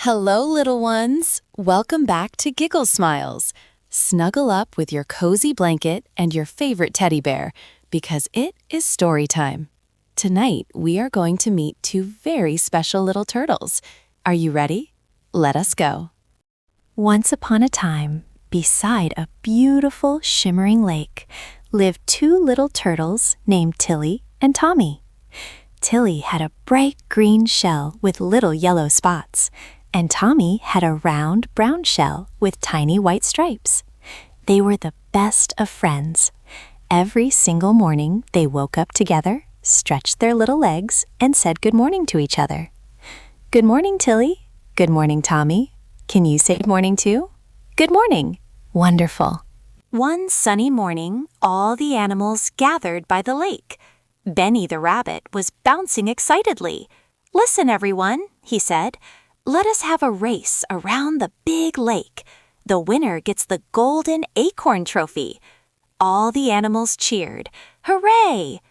Hello, little ones. Welcome back to Giggle Smiles. Snuggle up with your cozy blanket and your favorite teddy bear because it is story time. Tonight, we are going to meet two very special little turtles. Are you ready? Let us go. Once upon a time, beside a beautiful shimmering lake, lived two little turtles named Tilly and Tommy. Tilly had a bright green shell with little yellow spots, and Tommy had a round brown shell with tiny white stripes. They were the best of friends. Every single morning, they woke up together, stretched their little legs, and said good morning to each other. Good morning, Tilly. Good morning, Tommy. Can you say good morning too? Good morning. Wonderful. One sunny morning, all the animals gathered by the lake. Benny the rabbit was bouncing excitedly. Listen, everyone, he said. Let us have a race around the big lake. The winner gets the golden acorn trophy. All the animals cheered. Hooray!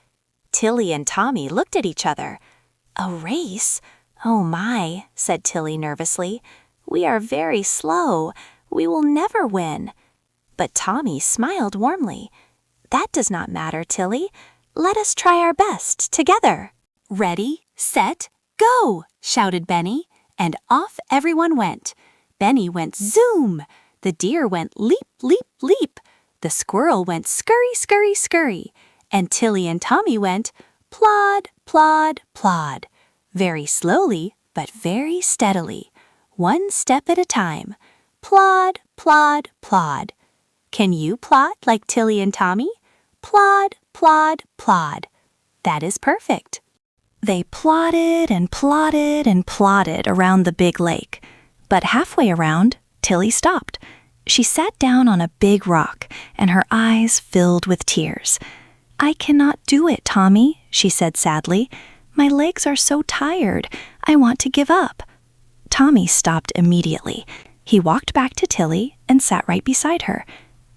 Tilly and Tommy looked at each other. A race? Oh my, said Tilly nervously. We are very slow. We will never win. But Tommy smiled warmly. That does not matter, Tilly. Let us try our best together. Ready, set, go, shouted Benny. And off everyone went. Benny went zoom. The deer went leap, leap, leap. The squirrel went scurry, scurry, scurry. And Tilly and Tommy went plod, plod, plod. Very slowly, but very steadily. One step at a time. Plod, plod, plod. Can you plod like Tilly and Tommy? Plod, plod, plod. That is perfect. They plodded and plodded and plodded around the big lake. But halfway around, Tilly stopped. She sat down on a big rock, and her eyes filled with tears. I cannot do it, Tommy, she said sadly. My legs are so tired. I want to give up. Tommy stopped immediately. He walked back to Tilly and sat right beside her.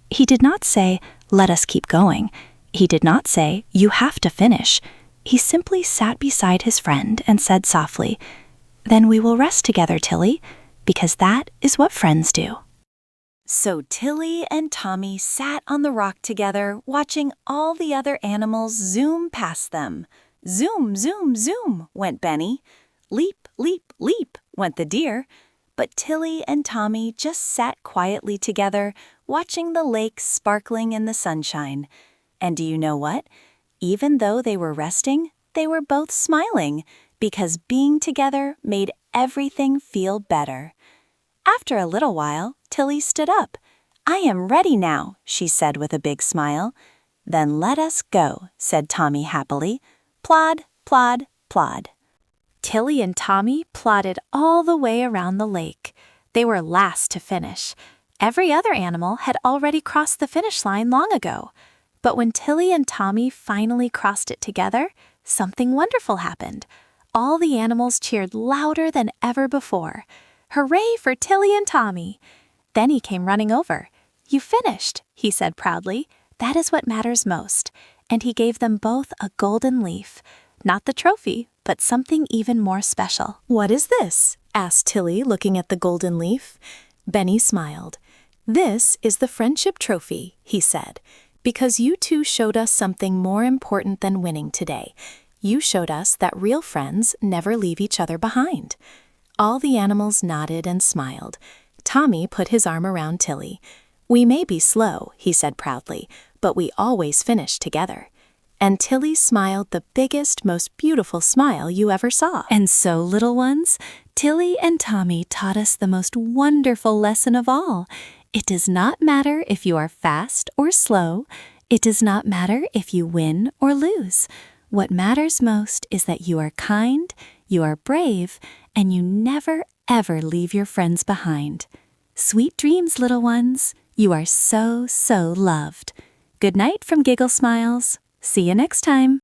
He did not say, let us keep going. He did not say, you have to finish. He simply sat beside his friend and said softly, Then we will rest together, Tilly, because that is what friends do. So Tilly and Tommy sat on the rock together, watching all the other animals zoom past them. Zoom, zoom, zoom, went Benny. Leap, leap, leap, went the deer. But Tilly and Tommy just sat quietly together, watching the lake sparkling in the sunshine. And do you know what? Even though they were resting, they were both smiling, because being together made everything feel better. After a little while, Tilly stood up. I am ready now, she said with a big smile. Then let us go, said Tommy happily. Plod, plod, plod. Tilly and Tommy plodded all the way around the lake. They were last to finish. Every other animal had already crossed the finish line long ago. But when Tilly and Tommy finally crossed it together, something wonderful happened. All the animals cheered louder than ever before. Hooray for Tilly and Tommy! Then he came running over. You finished, he said proudly. That is what matters most. And he gave them both a golden leaf. Not the trophy, but something even more special. What is this? Asked Tilly, looking at the golden leaf. Benny smiled. This is the friendship trophy, he said. Because you two showed us something more important than winning today. You showed us that real friends never leave each other behind. All the animals nodded and smiled. Tommy put his arm around Tilly. We may be slow, he said proudly, but we always finish together. And Tilly smiled the biggest, most beautiful smile you ever saw. And so, little ones, Tilly and Tommy taught us the most wonderful lesson of all. It does not matter if you are fast or slow. It does not matter if you win or lose. What matters most is that you are kind, you are brave, and you never, ever leave your friends behind. Sweet dreams, little ones. You are so, so loved. Good night from Giggle Smiles. See you next time.